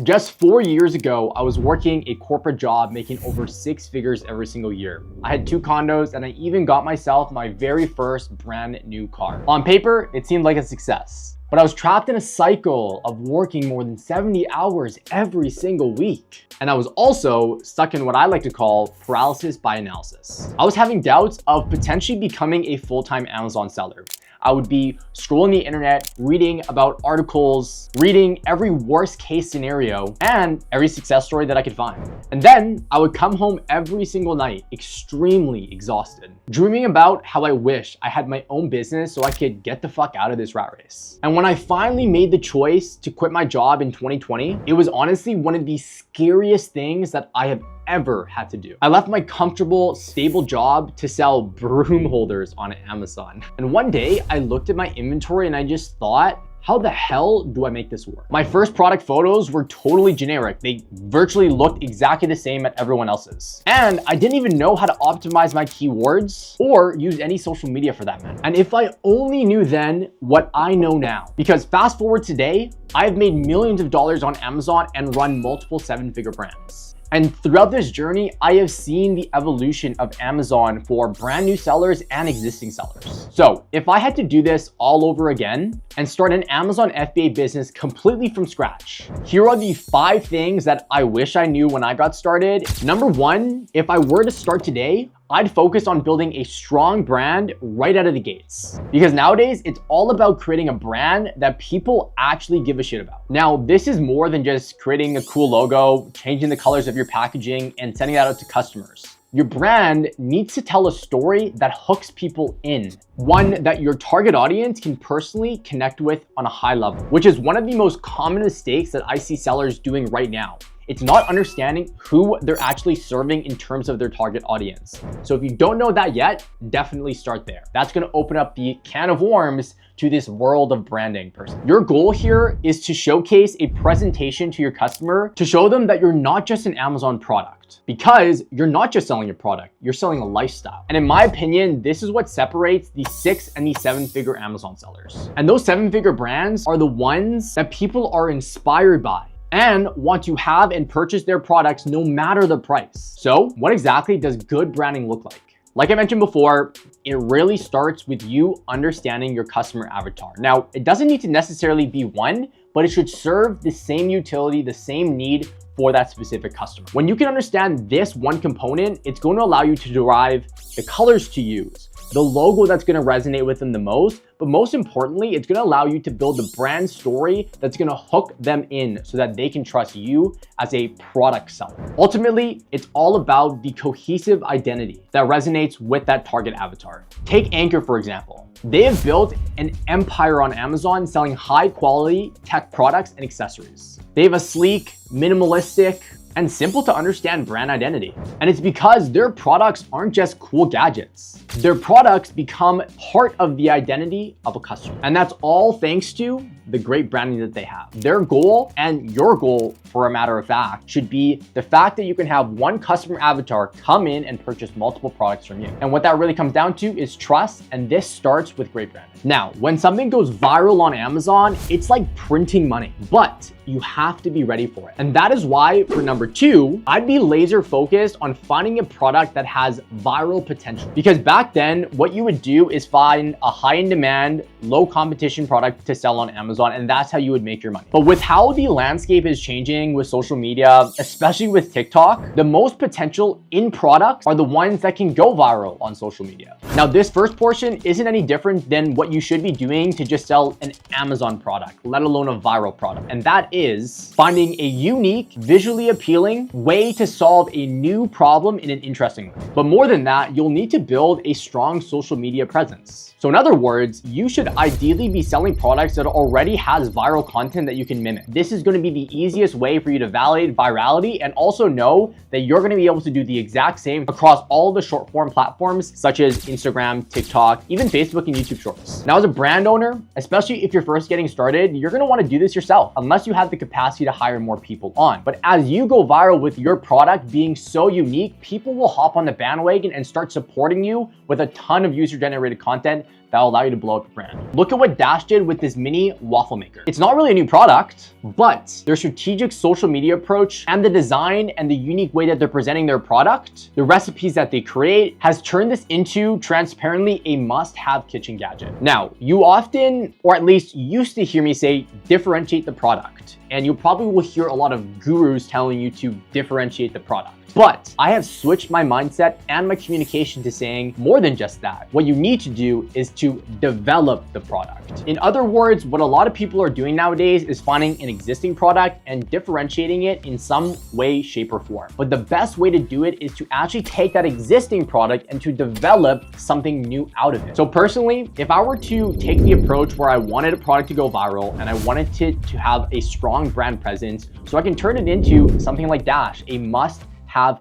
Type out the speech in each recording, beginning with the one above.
Just 4 years ago, I was working a corporate job making over 6 figures every single year. I had 2 condos and I even got myself my very first brand new car. On paper, it seemed like a success, but I was trapped in a cycle of working more than 70 hours every single week. And I was also stuck in what I like to call paralysis by analysis. I was having doubts of potentially becoming a full-time Amazon seller. I would be scrolling the internet, reading about articles, reading every worst case scenario and every success story that I could find. And then I would come home every single night extremely exhausted, dreaming about how I wish I had my own business so I could get the fuck out of this rat race. And when I finally made the choice to quit my job in 2020, it was honestly one of the scariest things that I have ever had to do. I left my comfortable, stable job to sell broom holders on Amazon. And one day I looked at my inventory and I just thought, how the hell do I make this work? My first product photos were totally generic. They virtually looked exactly the same as everyone else's. And I didn't even know how to optimize my keywords or use any social media for that matter. And if I only knew then what I know now, because fast forward today, I've made millions of dollars on Amazon and run multiple 7-figure brands. And throughout this journey, I have seen the evolution of Amazon for brand new sellers and existing sellers. So if I had to do this all over again and start an Amazon FBA business completely from scratch, here are the 5 things that I wish I knew when I got started. Number 1, if I were to start today, I'd focus on building a strong brand right out of the gates. Because nowadays, it's all about creating a brand that people actually give a shit about. Now, this is more than just creating a cool logo, changing the colors of your packaging, and sending that out to customers. Your brand needs to tell a story that hooks people in, one that your target audience can personally connect with on a high level, which is one of the most common mistakes that I see sellers doing right now. It's not understanding who they're actually serving in terms of their target audience. So if you don't know that yet, definitely start there. That's gonna open up the can of worms to this world of branding person. Your goal here is to showcase a presentation to your customer to show them that you're not just an Amazon product, because you're not just selling a product, you're selling a lifestyle. And in my opinion, this is what separates the 6 and the 7-figure Amazon sellers. And those 7-figure brands are the ones that people are inspired by and want to have and purchase their products no matter the price. So what exactly does good branding look like? Like I mentioned before, it really starts with you understanding your customer avatar. Now, it doesn't need to necessarily be one, but it should serve the same utility, the same need for that specific customer. When you can understand this one component, it's going to allow you to derive the colors to use, the logo that's going to resonate with them the most, but most importantly, it's going to allow you to build the brand story that's going to hook them in so that they can trust you as a product seller. Ultimately, it's all about the cohesive identity that resonates with that target avatar. Take Anchor, for example. They have built an empire on Amazon selling high quality tech products and accessories. They have a sleek, minimalistic, and simple to understand brand identity. And it's because their products aren't just cool gadgets. Their products become part of the identity of a customer. And that's all thanks to the great branding that they have. Their goal, and your goal for a matter of fact, should be the fact that you can have one customer avatar come in and purchase multiple products from you. And what that really comes down to is trust, and this starts with great branding. Now, when something goes viral on Amazon, it's like printing money, but you have to be ready for it. And that is why for number 2, I'd be laser focused on finding a product that has viral potential. Because back then, what you would do is find a high in demand, low competition product to sell on Amazon, and that's how you would make your money. But with how the landscape is changing with social media, especially with TikTok, the most potential in products are the ones that can go viral on social media. Now, this first portion isn't any different than what you should be doing to just sell an Amazon product, let alone a viral product. And that is finding a unique, visually appealing way to solve a new problem in an interesting way. But more than that, you'll need to build a strong social media presence. So in other words, you should ideally be selling products that already has viral content that you can mimic. This is going to be the easiest way for you to validate virality and also know that you're going to be able to do the exact same across all the short form platforms such as Instagram, TikTok, even Facebook and YouTube Shorts. Now, as a brand owner, especially if you're first getting started, you're going to want to do this yourself unless you have the capacity to hire more people on. But as you go viral with your product being so unique, people will hop on the bandwagon and start supporting you with a ton of user-generated content that will allow you to blow up your brand. Look at what Dash did with this mini waffle maker. It's not really a new product, but their strategic social media approach and the design and the unique way that they're presenting their product, the recipes that they create, has turned this into transparently a must-have kitchen gadget. Now, you often, or at least used to hear me say, differentiate the product. And you probably will hear a lot of gurus telling you to differentiate the product. But I have switched my mindset and my communication to saying more than just that. What you need to do is to develop the product. In other words, what a lot of people are doing nowadays is finding an existing product and differentiating it in some way, shape, or form. But the best way to do it is to actually take that existing product and to develop something new out of it. So personally, if I were to take the approach where I wanted a product to go viral and I wanted to have a strong brand presence so I can turn it into something like Dash, a must-have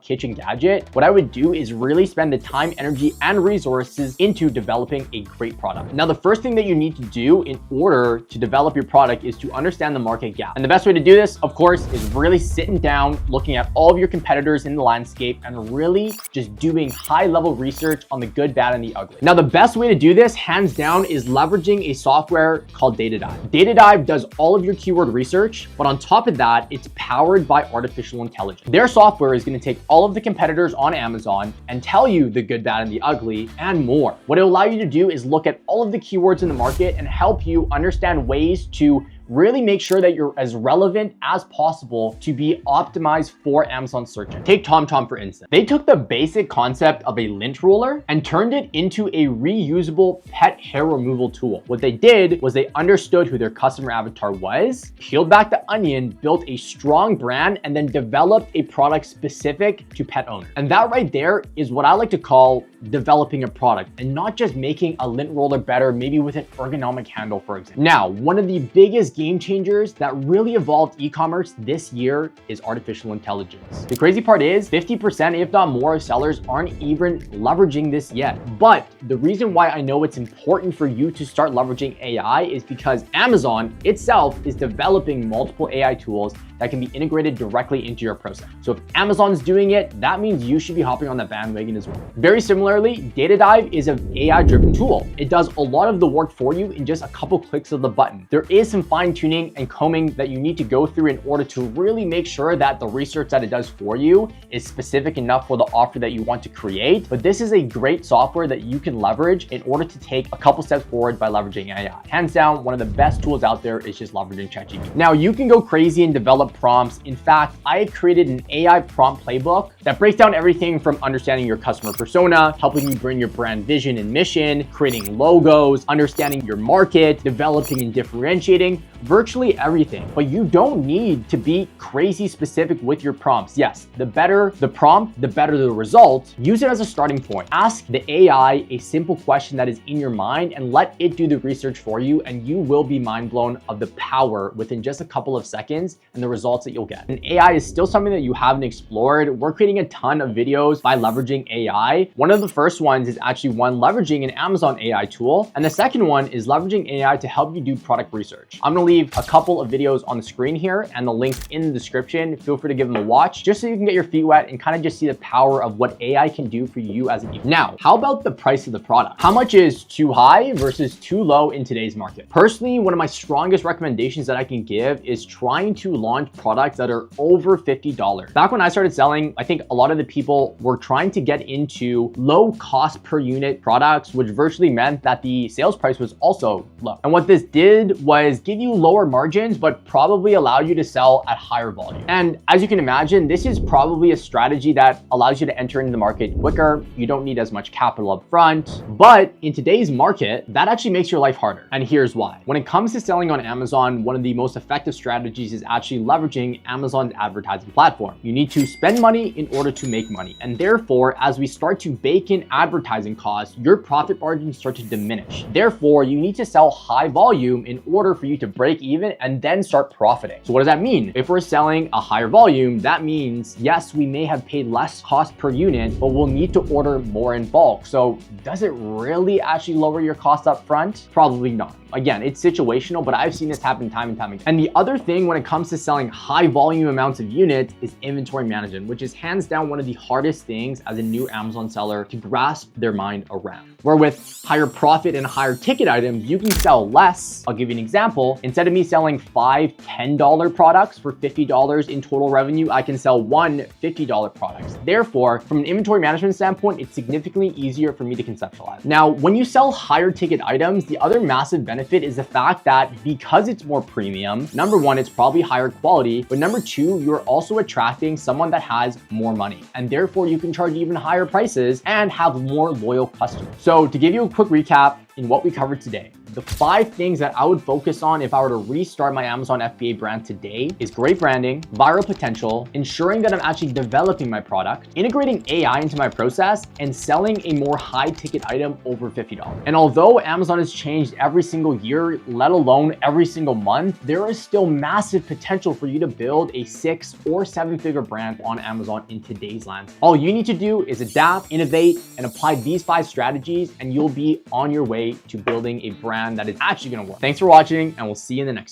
kitchen gadget, what I would do is really spend the time, energy, and resources into developing a great product. Now, the first thing that you need to do in order to develop your product is to understand the market gap. And the best way to do this, of course, is really sitting down, looking at all of your competitors in the landscape, and really just doing high-level research on the good, bad, and the ugly. Now, the best way to do this, hands down, is leveraging a software called DataDive. DataDive does all of your keyword research, but on top of that, it's powered by artificial intelligence. Their software is going to take all of the competitors on Amazon and tell you the good, bad, and the ugly, and more. What it'll allow you to do is look at all of the keywords in the market and help you understand ways to really make sure that you're as relevant as possible to be optimized for Amazon search engine. Take TomTom for instance. They took the basic concept of a lint roller and turned it into a reusable pet hair removal tool. What they did was they understood who their customer avatar was, peeled back the onion, built a strong brand, and then developed a product specific to pet owners. And that right there is what I like to call developing a product and not just making a lint roller better, maybe with an ergonomic handle, for example. Now, one of the biggest game changers that really evolved e-commerce this year is artificial intelligence. The crazy part is 50%, if not more, of sellers aren't even leveraging this yet. But the reason why I know it's important for you to start leveraging AI is because Amazon itself is developing multiple AI tools that can be integrated directly into your process. So if Amazon's doing it, that means you should be hopping on the bandwagon as well. Very similarly, DataDive is an AI-driven tool. It does a lot of the work for you in just a couple clicks of the button. There is some fine-tuning and combing that you need to go through in order to really make sure that the research that it does for you is specific enough for the offer that you want to create. But this is a great software that you can leverage in order to take a couple steps forward by leveraging AI. Hands down, one of the best tools out there is just leveraging ChatGPT. Now, you can go crazy and develop prompts. In fact, I have created an AI prompt playbook that breaks down everything from understanding your customer persona, helping you bring your brand vision and mission, creating logos, understanding your market, developing and differentiating, virtually everything. But you don't need to be crazy specific with your prompts. Yes, the better the prompt, the better the result. Use it as a starting point. Ask the AI a simple question that is in your mind and let it do the research for you, and you will be mind blown of the power within just a couple of seconds and the results that you'll get. And AI is still something that you haven't explored. We're creating a ton of videos by leveraging AI. One of the first ones is actually one leveraging an Amazon AI tool, and the second one is leveraging AI to help you do product research. I'm gonna leave a couple of videos on the screen here and the links in the description. Feel free to give them a watch just so you can get your feet wet and kind of just see the power of what AI can do for you as an e-commerce. Now, how about the price of the product? How much is too high versus too low in today's market? Personally, one of my strongest recommendations that I can give is trying to launch products that are over $50. Back when I started selling, I think a lot of the people were trying to get into low cost per unit products, which virtually meant that the sales price was also low. And what this did was give you lower margins, but probably allow you to sell at higher volume. And as you can imagine, this is probably a strategy that allows you to enter into the market quicker. You don't need as much capital up front, but in today's market, that actually makes your life harder. And here's why. When it comes to selling on Amazon, one of the most effective strategies is actually leveraging Amazon's advertising platform. You need to spend money in order to make money. And therefore, as we start to bake in advertising costs, your profit margins start to diminish. Therefore, you need to sell high volume in order for you to break even and then start profiting. So what does that mean? If we're selling a higher volume, that means, yes, we may have paid less cost per unit, but we'll need to order more in bulk. So does it really actually lower your cost up front? Probably not. Again, it's situational, but I've seen this happen time and time again. And the other thing when it comes to selling high volume amounts of units is inventory management, which is hands down one of the hardest things as a new Amazon seller to grasp their mind around. Where with higher profit and higher ticket items, you can sell less. I'll give you an example. Instead of me selling $5 $10 products for $50 in total revenue, I can sell one $50 product. Therefore, from an inventory management standpoint, it's significantly easier for me to conceptualize. Now, when you sell higher ticket items, the other massive benefit is the fact that because it's more premium, number one, it's probably higher quality, but number two, you're also attracting someone that has more money, and therefore you can charge even higher prices and have more loyal customers. So to give you a quick recap in what we covered today, the 5 things that I would focus on if I were to restart my Amazon FBA brand today is great branding, viral potential, ensuring that I'm actually developing my product, integrating AI into my process, and selling a more high ticket item over $50. And although Amazon has changed every single year, let alone every single month, there is still massive potential for you to build a 6 or 7 figure brand on Amazon in today's landscape. All you need to do is adapt, innovate, and apply these 5 strategies, and you'll be on your way to building a brand that is actually going to work. Thanks for watching, and we'll see you in the next one.